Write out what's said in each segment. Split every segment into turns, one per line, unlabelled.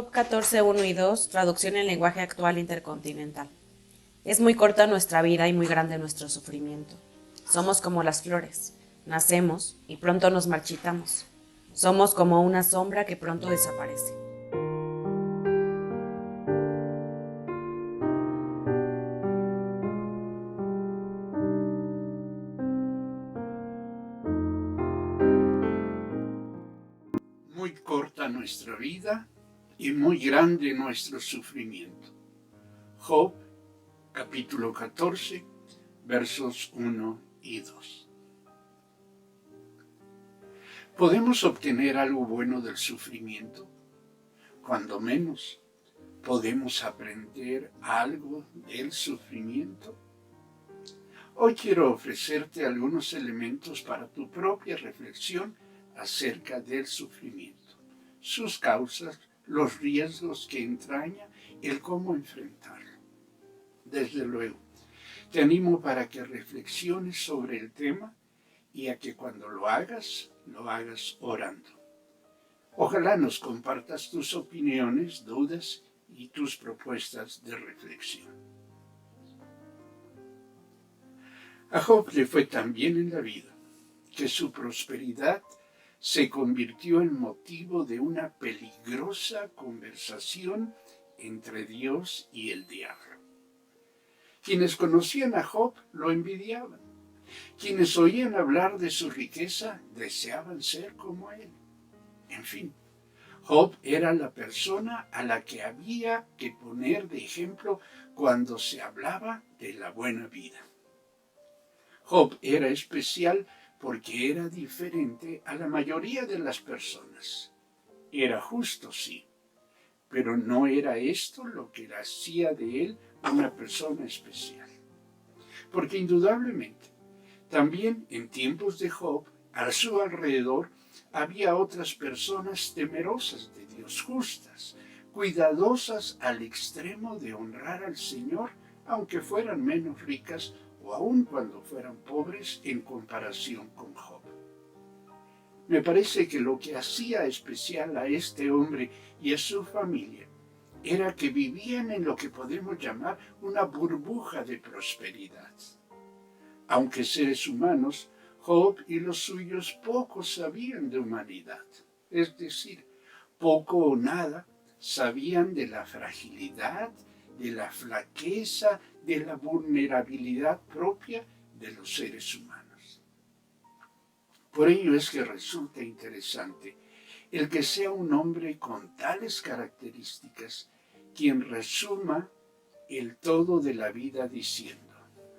Job 14, 1 y 2, traducción en lenguaje actual intercontinental. Es muy corta nuestra vida y muy grande nuestro sufrimiento. Somos como las flores, nacemos y pronto nos marchitamos. Somos como una sombra que pronto desaparece.
Muy corta nuestra vida y muy grande nuestro sufrimiento. Job, capítulo 14, versos 1 y 2. ¿Podemos obtener algo bueno del sufrimiento? Cuando menos, ¿podemos aprender algo del sufrimiento? Hoy quiero ofrecerte algunos elementos para tu propia reflexión acerca del sufrimiento, sus causas, los riesgos que entraña, el cómo enfrentarlo. Desde luego, te animo para que reflexiones sobre el tema y a que cuando lo hagas orando. Ojalá nos compartas tus opiniones, dudas y tus propuestas de reflexión. A Job le fue tan bien en la vida que su prosperidad se convirtió en motivo de una peligrosa conversación entre Dios y el diablo. Quienes conocían a Job lo envidiaban. Quienes oían hablar de su riqueza deseaban ser como él. En fin, Job era la persona a la que había que poner de ejemplo cuando se hablaba de la buena vida. Job era especial porque era diferente a la mayoría de las personas. Era justo, sí, pero no era esto lo que hacía de él una persona especial. Porque indudablemente, también en tiempos de Job, a su alrededor había otras personas temerosas de Dios, justas, cuidadosas al extremo de honrar al Señor, aunque fueran menos ricas o aun cuando fueran pobres en comparación con Job. Me parece que lo que hacía especial a este hombre y a su familia era que vivían en lo que podemos llamar una burbuja de prosperidad. Aunque seres humanos, Job y los suyos poco sabían de humanidad, es decir, poco o nada sabían de la fragilidad, de la flaqueza, de la vulnerabilidad propia de los seres humanos. Por ello es que resulta interesante el que sea un hombre con tales características quien resuma el todo de la vida diciendo: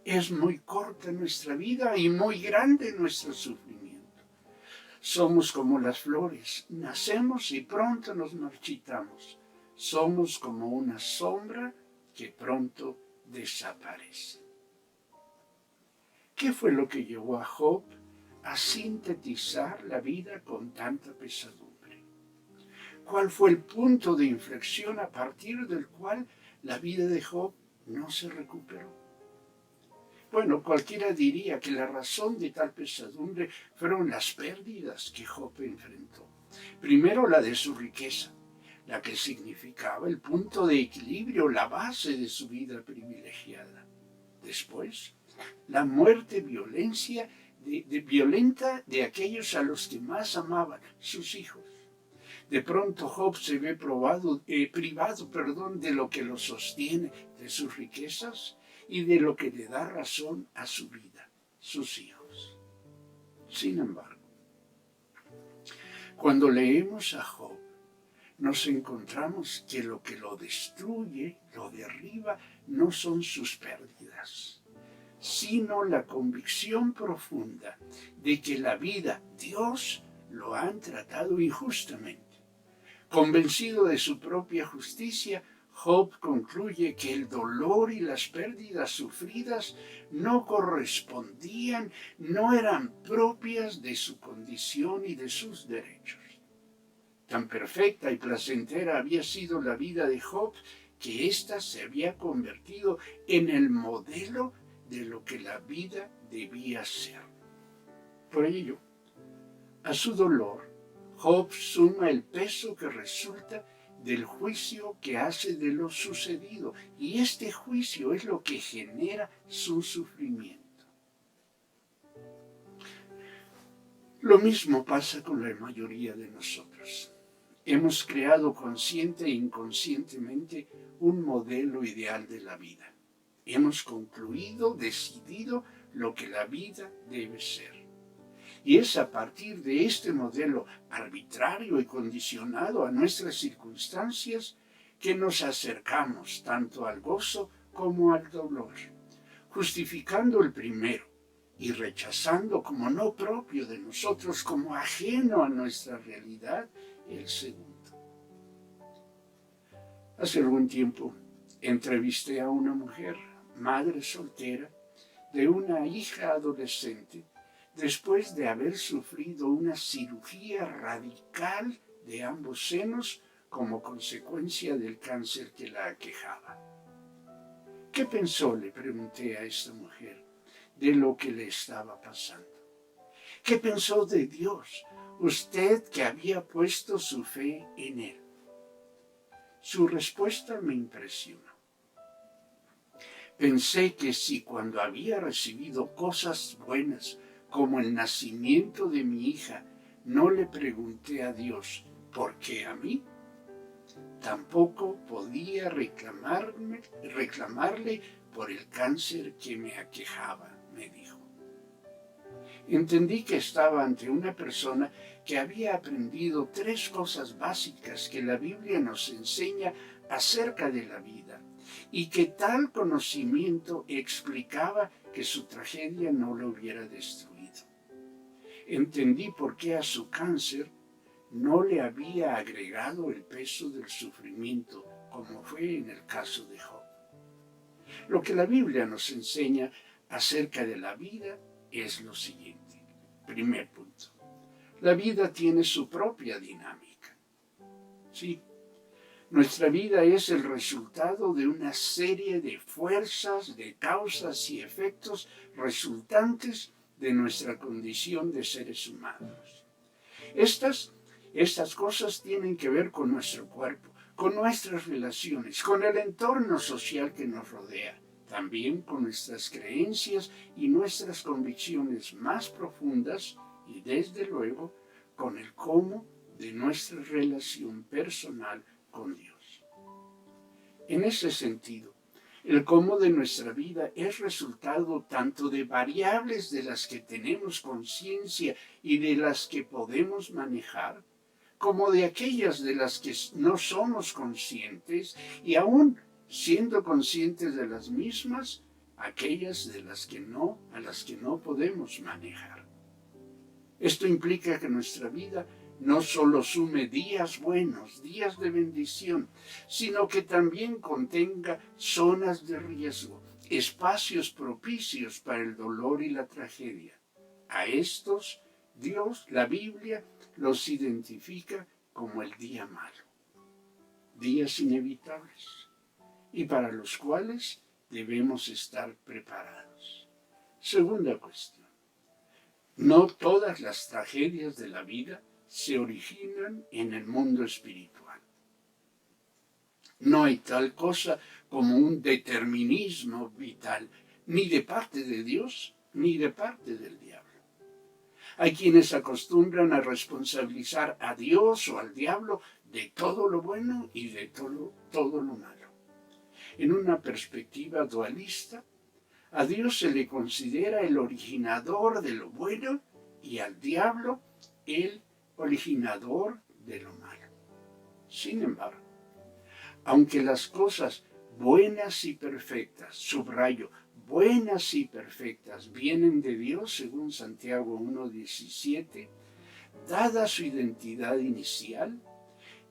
es muy corta nuestra vida y muy grande nuestro sufrimiento. Somos como las flores, nacemos y pronto nos marchitamos. Somos como una sombra que pronto desaparece. ¿Qué fue lo que llevó a Job a sintetizar la vida con tanta pesadumbre? ¿Cuál fue el punto de inflexión a partir del cual la vida de Job no se recuperó? Bueno, cualquiera diría que la razón de tal pesadumbre fueron las pérdidas que Job enfrentó. Primero, la de su riqueza, la que significaba el punto de equilibrio, la base de su vida privilegiada. Después, la muerte violenta de aquellos a los que más amaban, sus hijos. De pronto Job se ve privado de lo que lo sostiene, de sus riquezas y de lo que le da razón a su vida, sus hijos. Sin embargo, cuando leemos a Job, nos encontramos que lo que lo destruye, lo derriba, no son sus pérdidas, sino la convicción profunda de que la vida, Dios, lo han tratado injustamente. Convencido de su propia justicia, Job concluye que el dolor y las pérdidas sufridas no correspondían, no eran propias de su condición y de sus derechos. Tan perfecta y placentera había sido la vida de Job que ésta se había convertido en el modelo de lo que la vida debía ser. Por ello, a su dolor, Job suma el peso que resulta del juicio que hace de lo sucedido. Y este juicio es lo que genera su sufrimiento. Lo mismo pasa con la mayoría de nosotros. Hemos creado consciente e inconscientemente un modelo ideal de la vida. Hemos concluido, decidido lo que la vida debe ser. Y es a partir de este modelo arbitrario y condicionado a nuestras circunstancias que nos acercamos tanto al gozo como al dolor, justificando el primero y rechazando como no propio de nosotros, como ajeno a nuestra realidad, el segundo. Hace algún tiempo entrevisté a una mujer, madre soltera, de una hija adolescente, después de haber sufrido una cirugía radical de ambos senos como consecuencia del cáncer que la aquejaba. ¿Qué pensó?, le pregunté a esta mujer, de lo que le estaba pasando. ¿Qué pensó de Dios, usted que había puesto su fe en Él? Su respuesta me impresionó. Pensé que si cuando había recibido cosas buenas, como el nacimiento de mi hija, no le pregunté a Dios, ¿por qué a mí?, tampoco podía reclamarle por el cáncer que me aquejaba, me dijo. Entendí que estaba ante una persona que había aprendido 3 cosas básicas que la Biblia nos enseña acerca de la vida, y que tal conocimiento explicaba que su tragedia no lo hubiera destruido. Entendí por qué a su cáncer no le había agregado el peso del sufrimiento, como fue en el caso de Job. Lo que la Biblia nos enseña acerca de la vida es lo siguiente. Primer punto. La vida tiene su propia dinámica. Sí, nuestra vida es el resultado de una serie de fuerzas, de causas y efectos resultantes de nuestra condición de seres humanos. Estas cosas tienen que ver con nuestro cuerpo, con nuestras relaciones, con el entorno social que nos rodea, también con nuestras creencias y nuestras convicciones más profundas y, desde luego, con el cómo de nuestra relación personal con Dios. En ese sentido, el cómo de nuestra vida es resultado tanto de variables de las que tenemos conciencia y de las que podemos manejar, como de aquellas de las que no somos conscientes y aún siendo conscientes de las mismas, aquellas a las que no podemos manejar. Esto implica que nuestra vida no solo sume días buenos, días de bendición, sino que también contenga zonas de riesgo, espacios propicios para el dolor y la tragedia. A estos, Dios, la Biblia, los identifica como el día malo, días inevitables, y para los cuales debemos estar preparados. Segunda cuestión. No todas las tragedias de la vida se originan en el mundo espiritual. No hay tal cosa como un determinismo vital, ni de parte de Dios, ni de parte del diablo. Hay quienes acostumbran a responsabilizar a Dios o al diablo de todo lo bueno y de todo lo malo. En una perspectiva dualista, a Dios se le considera el originador de lo bueno y al diablo el originador de lo malo. Sin embargo, aunque las cosas buenas y perfectas, subrayo, buenas y perfectas, vienen de Dios, según Santiago 1:17, dada su identidad inicial,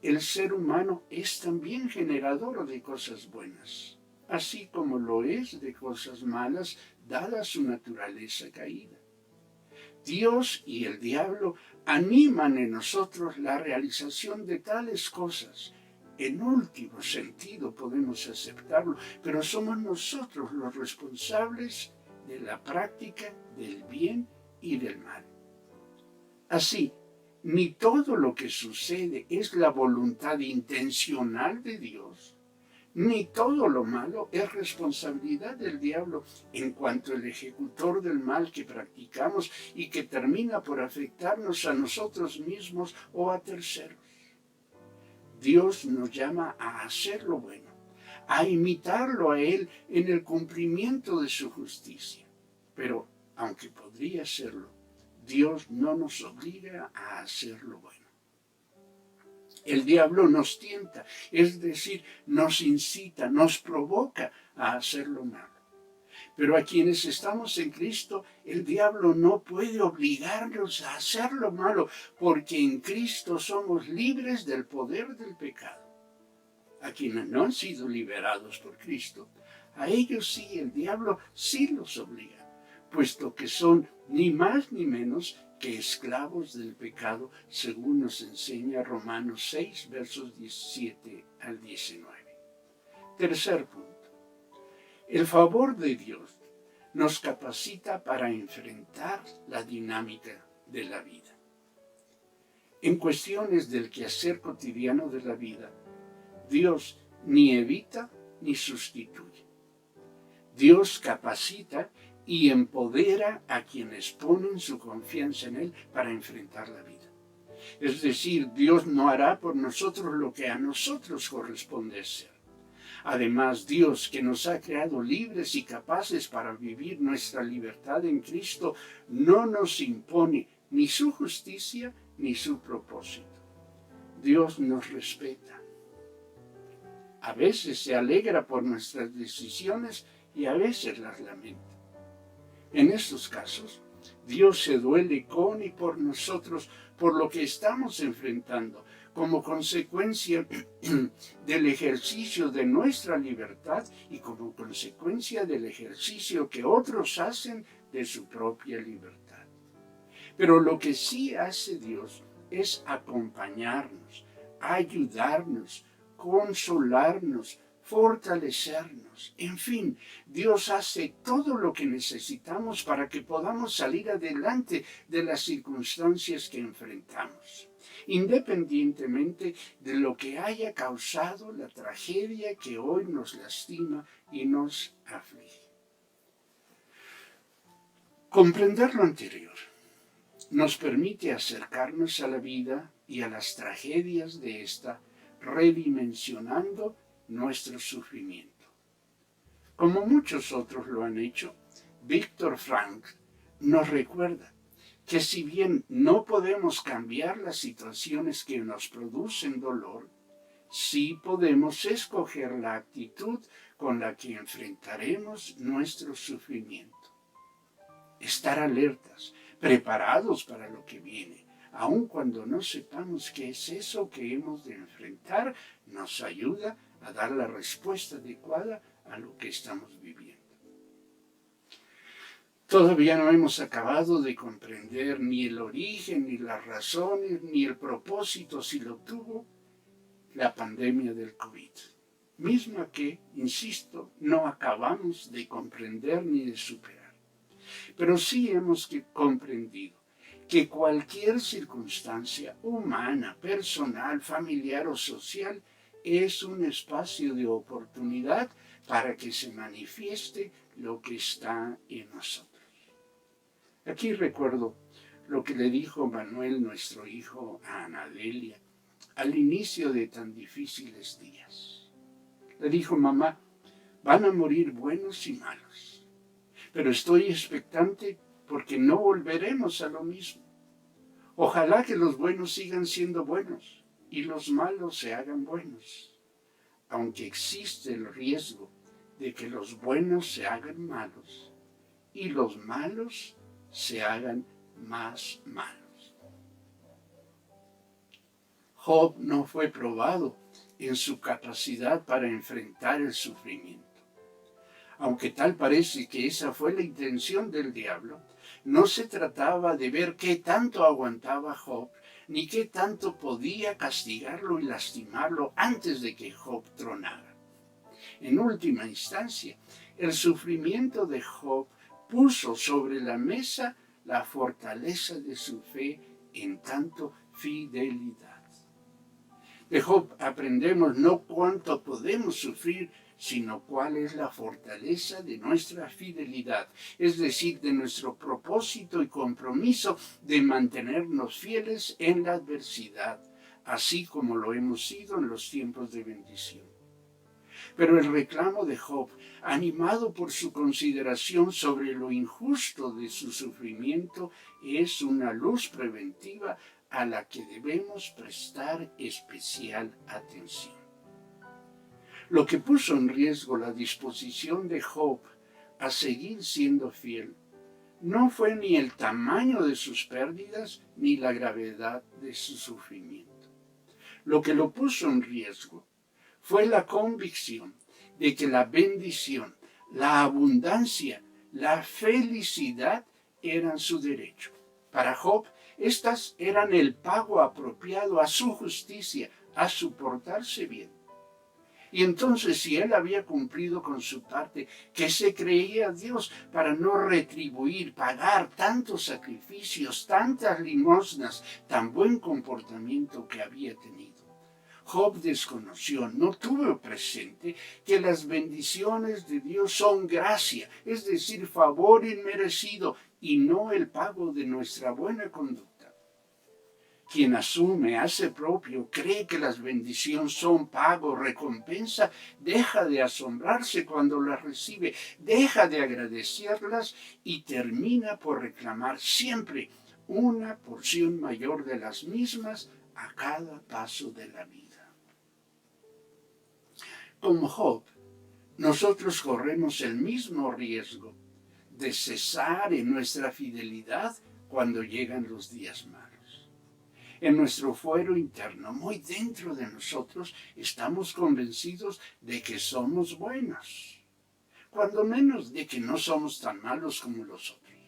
el ser humano es también generador de cosas buenas, así como lo es de cosas malas, dada su naturaleza caída. Dios y el diablo animan en nosotros la realización de tales cosas. En último sentido podemos aceptarlo, pero somos nosotros los responsables de la práctica del bien y del mal. Así, ni todo lo que sucede es la voluntad intencional de Dios, ni todo lo malo es responsabilidad del diablo en cuanto el ejecutor del mal que practicamos y que termina por afectarnos a nosotros mismos o a terceros. Dios nos llama a hacer lo bueno, a imitarlo a Él en el cumplimiento de su justicia. Pero, aunque podría hacerlo, Dios no nos obliga a hacer lo bueno. El diablo nos tienta, es decir, nos incita, nos provoca a hacer lo malo. Pero a quienes estamos en Cristo, el diablo no puede obligarnos a hacer lo malo, porque en Cristo somos libres del poder del pecado. A quienes no han sido liberados por Cristo, a ellos sí, el diablo sí los obliga, puesto que son ni más ni menos que esclavos del pecado, según nos enseña Romanos 6, versos 17 al 19. Tercer punto. El favor de Dios nos capacita para enfrentar la dinámica de la vida. En cuestiones del quehacer cotidiano de la vida, Dios ni evita ni sustituye. Dios capacita y empodera a quienes ponen su confianza en Él para enfrentar la vida. Es decir, Dios no hará por nosotros lo que a nosotros corresponde hacer. Además, Dios, que nos ha creado libres y capaces para vivir nuestra libertad en Cristo, no nos impone ni su justicia ni su propósito. Dios nos respeta. A veces se alegra por nuestras decisiones y a veces las lamenta. En estos casos, Dios se duele con y por nosotros por lo que estamos enfrentando, como consecuencia del ejercicio de nuestra libertad y como consecuencia del ejercicio que otros hacen de su propia libertad. Pero lo que sí hace Dios es acompañarnos, ayudarnos, consolarnos, fortalecernos. En fin, Dios hace todo lo que necesitamos para que podamos salir adelante de las circunstancias que enfrentamos, independientemente de lo que haya causado la tragedia que hoy nos lastima y nos aflige. Comprender lo anterior nos permite acercarnos a la vida y a las tragedias de esta, redimensionando nuestro sufrimiento. Como muchos otros lo han hecho, Viktor Frankl nos recuerda que si bien no podemos cambiar las situaciones que nos producen dolor, sí podemos escoger la actitud con la que enfrentaremos nuestro sufrimiento. Estar alertas, preparados para lo que viene, aun cuando no sepamos qué es eso que hemos de enfrentar, nos ayuda a dar la respuesta adecuada a lo que estamos viviendo. Todavía no hemos acabado de comprender ni el origen, ni las razones, ni el propósito, si lo tuvo, la pandemia del COVID. Misma que, insisto, no acabamos de comprender ni de superar. Pero sí hemos comprendido que cualquier circunstancia humana, personal, familiar o social es un espacio de oportunidad para que se manifieste lo que está en nosotros. Aquí recuerdo lo que le dijo Manuel, nuestro hijo, a Ana Delia al inicio de tan difíciles días. Le dijo: mamá, van a morir buenos y malos, pero estoy expectante porque no volveremos a lo mismo. Ojalá que los buenos sigan siendo buenos y los malos se hagan buenos, aunque existe el riesgo de que los buenos se hagan malos y los malos se hagan más malos. Job no fue probado en su capacidad para enfrentar el sufrimiento. Aunque tal parece que esa fue la intención del diablo, no se trataba de ver qué tanto aguantaba Job, ni qué tanto podía castigarlo y lastimarlo antes de que Job tronara. En última instancia, el sufrimiento de Job puso sobre la mesa la fortaleza de su fe, en tanto fidelidad. De Job aprendemos no cuánto podemos sufrir, sino cuál es la fortaleza de nuestra fidelidad, es decir, de nuestro propósito y compromiso de mantenernos fieles en la adversidad, así como lo hemos sido en los tiempos de bendición. Pero el reclamo de Job, animado por su consideración sobre lo injusto de su sufrimiento, es una luz preventiva a la que debemos prestar especial atención. Lo que puso en riesgo la disposición de Job a seguir siendo fiel no fue ni el tamaño de sus pérdidas ni la gravedad de su sufrimiento. Lo que lo puso en riesgo fue la convicción de que la bendición, la abundancia, la felicidad eran su derecho. Para Job, estas eran el pago apropiado a su justicia, a su portarse bien. Y entonces, si él había cumplido con su parte, ¿qué se creía Dios para no retribuir, pagar tantos sacrificios, tantas limosnas, tan buen comportamiento que había tenido? Job desconoció, no tuvo presente que las bendiciones de Dios son gracia, es decir, favor inmerecido y no el pago de nuestra buena conducta. Quien asume, hace propio, cree que las bendiciones son pago, recompensa, deja de asombrarse cuando las recibe, deja de agradecerlas y termina por reclamar siempre una porción mayor de las mismas a cada paso de la vida. Como Job, nosotros corremos el mismo riesgo de cesar en nuestra fidelidad cuando llegan los días malos. En nuestro fuero interno, muy dentro de nosotros, estamos convencidos de que somos buenos, cuando menos de que no somos tan malos como los otros.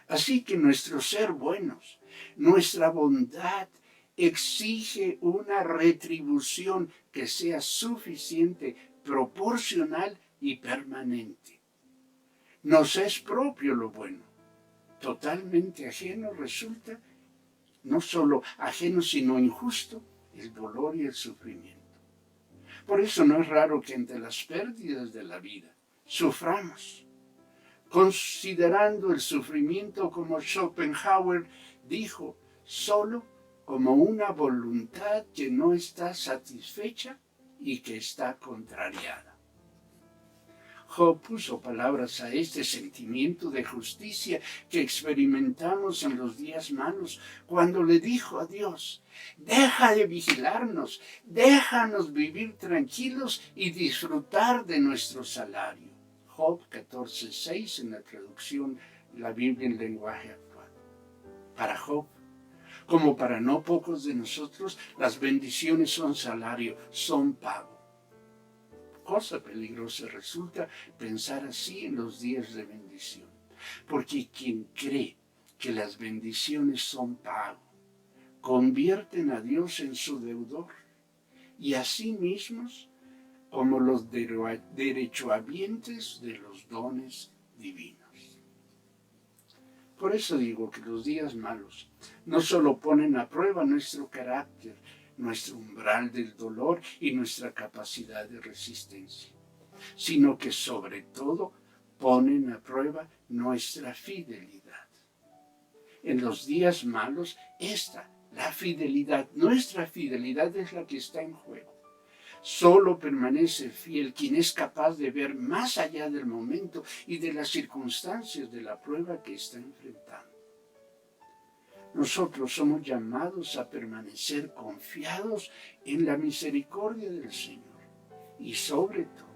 Así que nuestro ser buenos, nuestra bondad, exige una retribución que sea suficiente, proporcional y permanente. Nos es propio lo bueno, totalmente ajeno resulta, no solo ajeno sino injusto, el dolor y el sufrimiento. Por eso no es raro que ante las pérdidas de la vida suframos, considerando el sufrimiento, como Schopenhauer dijo, solo como una voluntad que no está satisfecha y que está contrariada. Job puso palabras a este sentimiento de justicia que experimentamos en los días malos cuando le dijo a Dios, deja de vigilarnos, déjanos vivir tranquilos y disfrutar de nuestro salario. Job 14:6 en la traducción de la Biblia en lenguaje actual. Para Job, como para no pocos de nosotros, las bendiciones son salario, son pago. Cosa peligrosa resulta pensar así en los días de bendición, porque quien cree que las bendiciones son pago, convierten a Dios en su deudor y a sí mismos como los derechohabientes de los dones divinos. Por eso digo que los días malos no solo ponen a prueba nuestro carácter, nuestro umbral del dolor y nuestra capacidad de resistencia, sino que sobre todo ponen a prueba nuestra fidelidad. En los días malos, la fidelidad, nuestra fidelidad es la que está en juego. Solo permanece fiel quien es capaz de ver más allá del momento y de las circunstancias de la prueba que está enfrentando. Nosotros somos llamados a permanecer confiados en la misericordia del Señor y sobre todo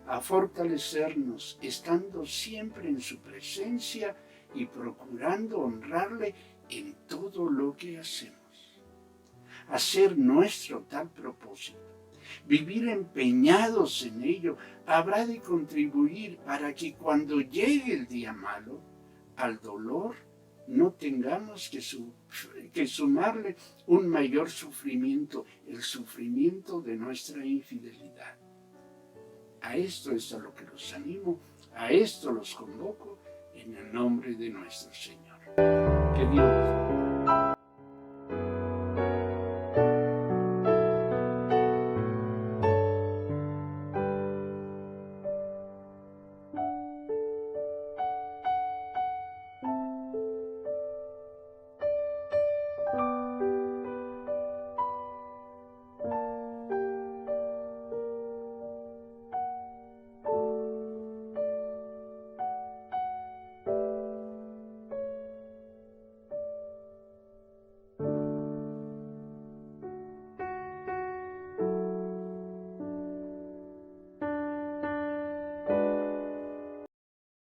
a fortalecernos estando siempre en su presencia y procurando honrarle en todo lo que hacemos. Hacer nuestro tal propósito, vivir empeñados en ello, habrá de contribuir para que cuando llegue el día malo, al dolor no tengamos que sumarle un mayor sufrimiento, el sufrimiento de nuestra infidelidad. A esto es a lo que los animo, a esto los convoco en el nombre de nuestro Señor. Que Dios